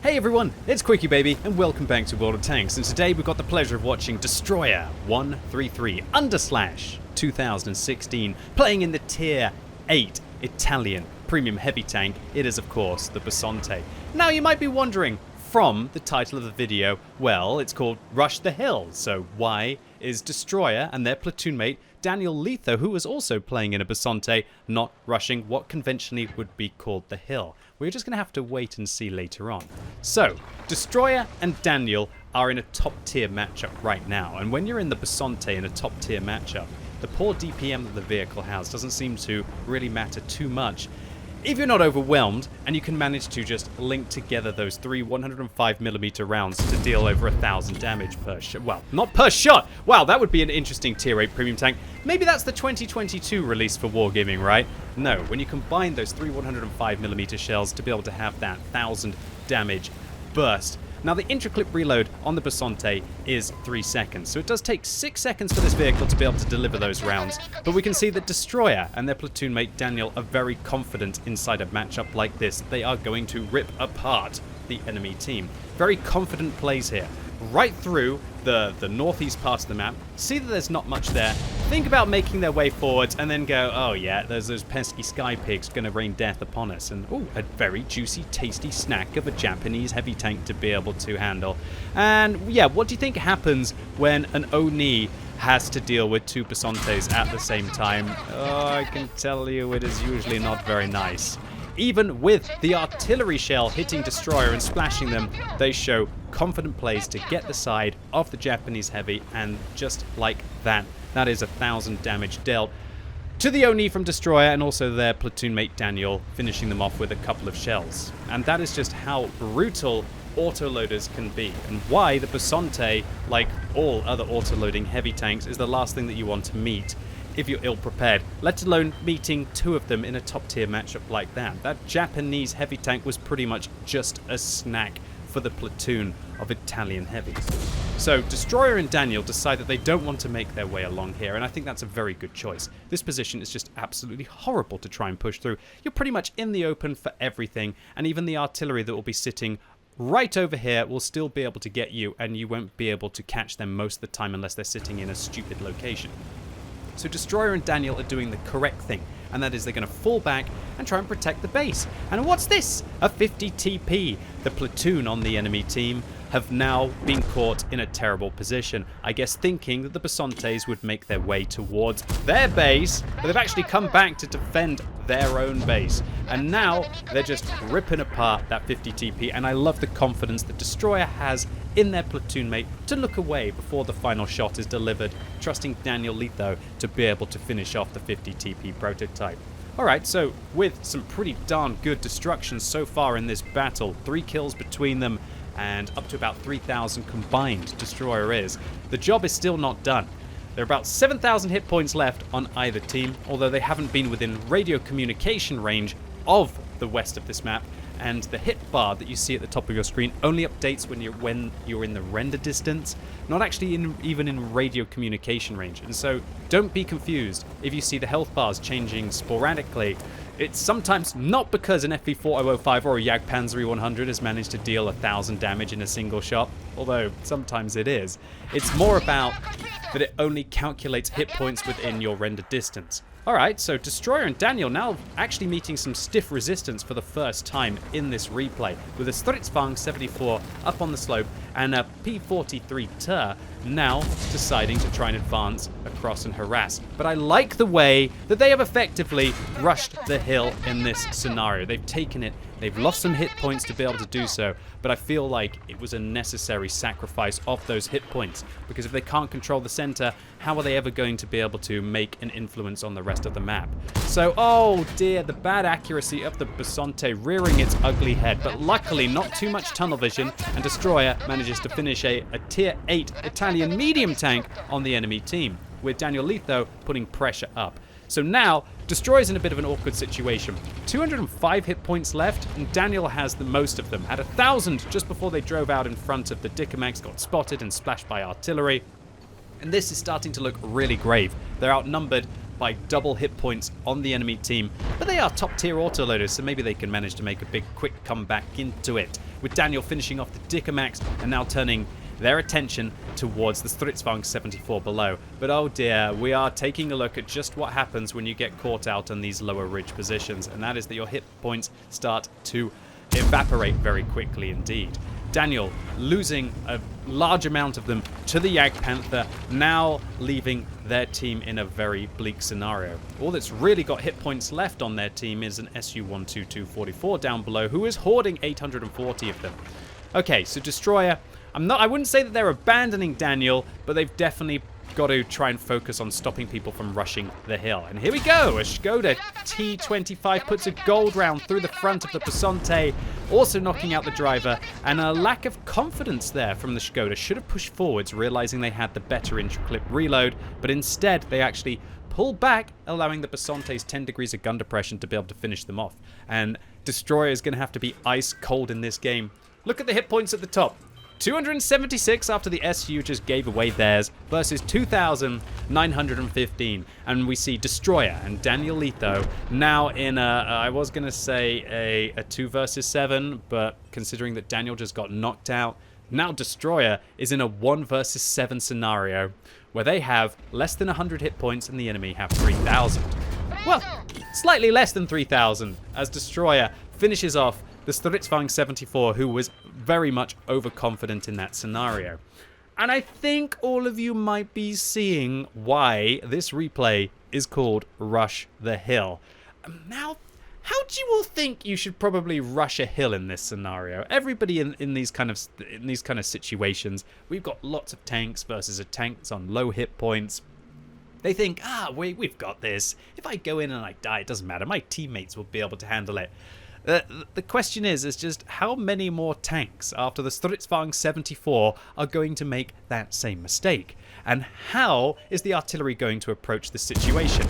Hey everyone, it's QuickyBaby and welcome back to World of Tanks, and today we've got the pleasure of watching Destroyer 133 / 2016 playing in the Tier 8 Italian premium heavy tank. It is of course the Bisonte. Now you might be wondering, from the title of the video, well, it's called Rush the Hill, so why is Destroyer and their platoon mate Daniel Letho, who was also playing in a Bisonte, not rushing what conventionally would be called the hill? We're just going to have to wait and see later on. So, Destroyer and Daniel are in a top tier matchup right now, and when you're in the Bisonte in a top tier matchup, the poor DPM that the vehicle has doesn't seem to really matter too much if you're not overwhelmed and you can manage to just link together those three 105mm rounds to deal over 1000 damage per shot. Well, not per shot! Wow, that would be an interesting tier 8 premium tank. Maybe that's the 2022 release for Wargaming, right? No, when you combine those three 105mm shells to be able to have that 1000 damage burst. Now the intra-clip reload on the Bisonte is 3 seconds, so it does take 6 seconds for this vehicle to be able to deliver those rounds. But we can see that Destroyer and their platoon mate Daniel are very confident inside a matchup like this. They are going to rip apart the enemy team. Very confident plays here. Right through the northeast part of the map, see that there's not much there, think about making their way forwards, and then go, oh yeah, there's those pesky sky pigs gonna rain death upon us, and oh, a very juicy, tasty snack of a Japanese heavy tank to be able to handle. And yeah, what do you think happens when an Oni has to deal with two Bisontes at the same time? Oh, I can tell you it is usually not very nice. Even with the artillery shell hitting Destroyer and splashing them, they show confident plays to get the side of the Japanese heavy, and just like that, that is 1000 damage dealt to the Oni from Destroyer and also their platoon mate Daniel, finishing them off with a couple of shells. And that is just how brutal autoloaders can be, and why the Bisonte, like all other autoloading heavy tanks, is the last thing that you want to meet if you're ill-prepared, let alone meeting two of them in a top-tier matchup like that. That Japanese heavy tank was pretty much just a snack for the platoon of Italian heavies. So Destroyer and Daniel decide that they don't want to make their way along here, and I think that's a very good choice. This position is just absolutely horrible to try and push through. You're pretty much in the open for everything, and even the artillery that will be sitting right over here will still be able to get you, and you won't be able to catch them most of the time unless they're sitting in a stupid location. So Destroyer and Daniel are doing the correct thing, and that is they're going to fall back and try and protect the base. And what's this? A 50 TP. The platoon on the enemy team have now been caught in a terrible position. I guess thinking that the Bisontes would make their way towards their base, but they've actually come back to defend their own base. And now they're just ripping apart that 50 TP, and I love the confidence that Destroyer has in their platoon mate to look away before the final shot is delivered, trusting Daniel Letho to be able to finish off the 50 TP prototype. Alright, so with some pretty darn good destruction so far in this battle, 3 kills between them, and up to about 3,000 combined Destroyer is, the job is still not done. There are about 7,000 hit points left on either team, although they haven't been within radio communication range of the west of this map, and the hit bar that you see at the top of your screen only updates when you're in the render distance, not actually even in radio communication range. And so don't be confused if you see the health bars changing sporadically. It's sometimes not because an FV4005 or a Jagdpanzer 100 has managed to deal 1000 damage in a single shot, although sometimes it is. It's more about that it only calculates hit points within your render distance. Alright, so Destroyer and Daniel now actually meeting some stiff resistance for the first time in this replay, with a Stridsvagn 74 up on the slope and a P43 Ter now deciding to try and advance across and harass. But I like the way that they have effectively rushed the hill in this scenario. They've taken it, they've lost some hit points to be able to do so, but I feel like it was a necessary sacrifice of those hit points, because if they can't control the center, how are they ever going to be able to make an influence on the rest of the map? So, oh dear, the bad accuracy of the Bisonte rearing its ugly head, but luckily not too much tunnel vision, and Destroyer manages to finish a tier 8 Italian medium tank on the enemy team, with Daniel Letho putting pressure up. So now, Destroyer's in a bit of an awkward situation. 205 hit points left, and Daniel has the most of them. Had 1,000 just before they drove out in front of the Dicamax, got spotted and splashed by artillery. And this is starting to look really grave. They're outnumbered by double hit points on the enemy team, but they are top tier autoloaders, so maybe they can manage to make a big quick comeback into it, with Daniel finishing off the Dickermax and now turning their attention towards the Stritzwang 74 below. But oh dear, we are taking a look at just what happens when you get caught out on these lower ridge positions, and that is that your hit points start to evaporate very quickly indeed. Daniel losing a large amount of them to the Jagdpanther, now leaving their team in a very bleak scenario. All that's really got hit points left on their team is an SU-12244 down below, who is hoarding 840 of them. Okay, so Destroyer, I wouldn't say that they're abandoning Daniel, but they've definitely got to try and focus on stopping people from rushing the hill. And here we go, a Skoda T25 puts a gold round through the front of the Bisonte, also knocking out the driver, and a lack of confidence there from the Skoda. Should have pushed forwards, realizing they had the better intra-clip reload, but instead they actually pull back, allowing the Bisonte's 10 degrees of gun depression to be able to finish them off. And Destroyer is going to have to be ice cold in this game. Look at the hit points at the top. 276 after the SU just gave away theirs versus 2,915. And we see Destroyer and Daniel Letho now in I was going to say a 2 versus 7, but considering that Daniel just got knocked out, now Destroyer is in a 1 versus 7 scenario where they have less than 100 hit points and the enemy have 3,000. Well, slightly less than 3,000 as Destroyer finishes off the Stritzwang 74, who was very much overconfident in that scenario. And I think all of you might be seeing why this replay is called Rush the Hill. Now, how do you all think you should probably rush a hill in this scenario? Everybody in these kind of situations, we've got lots of tanks versus a tank that's on low hit points. They think, we've got this. If I go in and I die, it doesn't matter. My teammates will be able to handle it. The question is just how many more tanks after the Stritzwang 74 are going to make that same mistake? And how is the artillery going to approach the situation?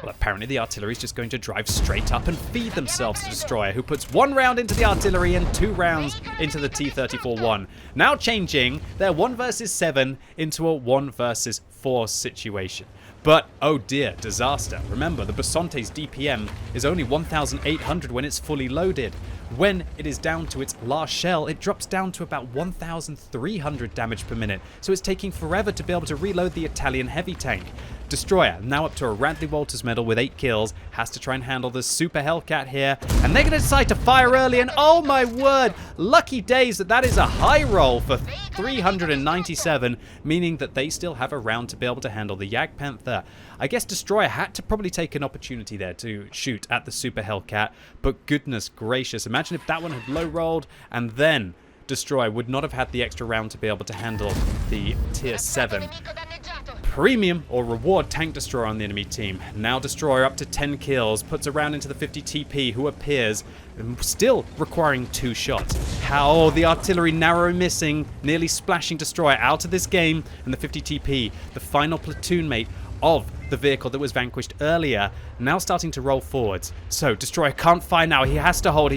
Well, apparently the artillery is just going to drive straight up and feed themselves to Destroyer, who puts 1 round into the artillery and 2 rounds into the T-34-1. Now changing their 1 versus 7 into a 1 versus 4 situation. But, oh dear, disaster. Remember, the Bisonte's DPM is only 1,800 when it's fully loaded. When it is down to its last shell, it drops down to about 1,300 damage per minute. So it's taking forever to be able to reload the Italian heavy tank. Destroyer, now up to a Radley Walters medal with 8 kills, has to try and handle the Super Hellcat here. And they're going to decide to fire early, and oh my word, lucky days that is a high roll for 397, meaning that they still have a round to be able to handle the Jagdpanther. I guess Destroyer had to probably take an opportunity there to shoot at the Super Hellcat, but goodness gracious, imagine if that one had low rolled, and then Destroyer would not have had the extra round to be able to handle the Tier 7 premium or reward tank destroyer on the enemy team. Now Destroyer up to 10 kills, puts a round into the 50 TP, who appears still requiring 2 shots. How the artillery narrow missing, nearly splashing Destroyer out of this game, and the 50 TP, the final platoon mate of the vehicle that was vanquished earlier, now starting to roll forwards. So Destroyer can't fire now, he has to hold,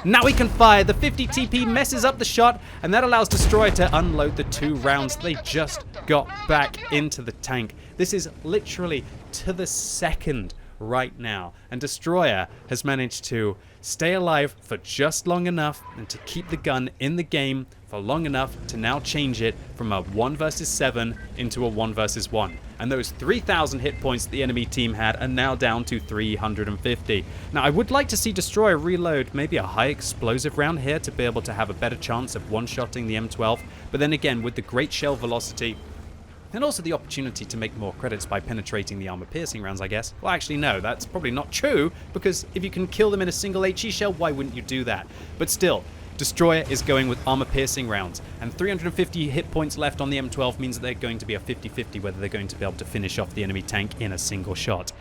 Now he can fire, the 50 TP messes up the shot, and that allows Destroyer to unload the 2 rounds they just got back into the tank. This is literally to the second right now, and Destroyer has managed to stay alive for just long enough and to keep the gun in the game for long enough to now change it from a 1 versus 7 into a 1 versus 1. And those 3,000 hit points that the enemy team had are now down to 350. Now, I would like to see Destroyer reload maybe a high explosive round here to be able to have a better chance of one-shotting the M12. But then again, with the great shell velocity, and also the opportunity to make more credits by penetrating the armor-piercing rounds, I guess. Well, actually, no, that's probably not true, because if you can kill them in a single HE shell, why wouldn't you do that? But still, Destroyer is going with armor-piercing rounds, and 350 hit points left on the M12 means that they're going to be a 50-50 whether they're going to be able to finish off the enemy tank in a single shot.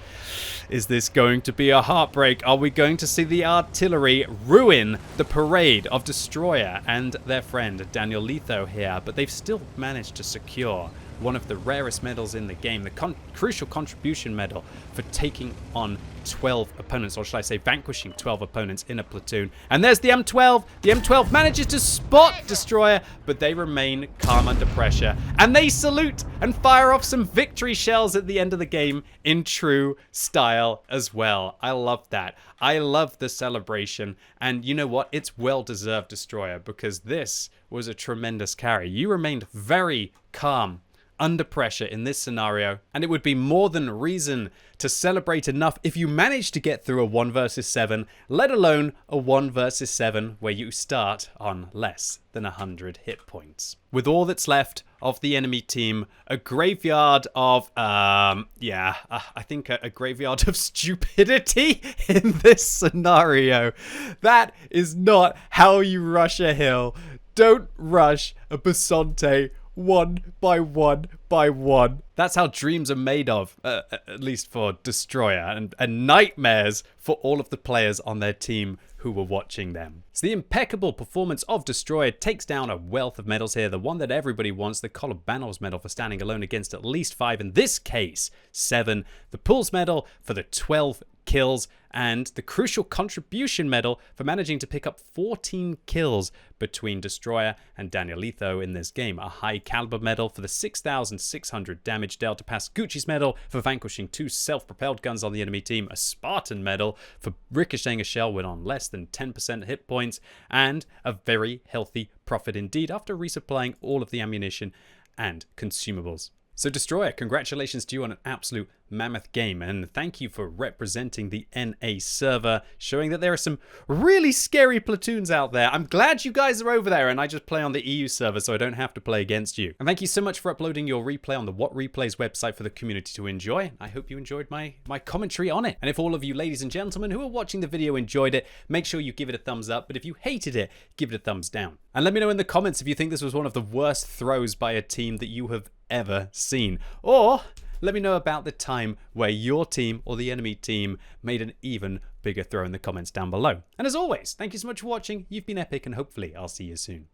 Is this going to be a heartbreak? Are we going to see the artillery ruin the parade of Destroyer and their friend Daniel Letho here? But they've still managed to secure one of the rarest medals in the game, the crucial contribution medal for taking on 12 opponents, or should I say vanquishing 12 opponents in a platoon. And there's the M12. The M12 manages to spot Destroyer, but they remain calm under pressure. And they salute and fire off some victory shells at the end of the game in true style as well. I love that. I love the celebration. And you know what? It's well-deserved, Destroyer, because this was a tremendous carry. You remained very calm under pressure in this scenario, and it would be more than reason to celebrate enough if you manage to get through a 1 versus 7, let alone a 1 versus 7 where you start on less than 100 hit points. With all that's left of the enemy team, a graveyard of, I think a graveyard of stupidity in this scenario. That is not how you rush a hill. Don't rush a Bisonte 1 by 1 by 1. That's how dreams are made of, at least for Destroyer, and nightmares for all of the players on their team who were watching them. So the impeccable performance of Destroyer takes down a wealth of medals here. The one that everybody wants, the Kolobanov's medal for standing alone against at least 5, in this case 7. The Pools medal for the 12 kills, and the crucial contribution medal for managing to pick up 14 kills between Destroyer and Danielito in this game. A high caliber medal for the 6,600 damage dealt, to pass Gucci's medal for vanquishing 2 self-propelled guns on the enemy team, a Spartan medal for ricocheting a shell when on less than 10% hit points, and a very healthy profit indeed after resupplying all of the ammunition and consumables. So Destroyer, congratulations to you on an absolute mammoth game, and thank you for representing the NA server, showing that there are some really scary platoons out there. I'm glad you guys are over there and I just play on the EU server so I don't have to play against you. And thank you so much for uploading your replay on the What Replays website for the community to enjoy. I hope you enjoyed my commentary on it. And if all of you ladies and gentlemen who are watching the video enjoyed it, make sure you give it a thumbs up, but if you hated it, give it a thumbs down. And let me know in the comments if you think this was one of the worst throws by a team that you have ever seen, or let me know about the time where your team or the enemy team made an even bigger throw in the comments down below. And as always, thank you so much for watching. You've been epic, and hopefully I'll see you soon.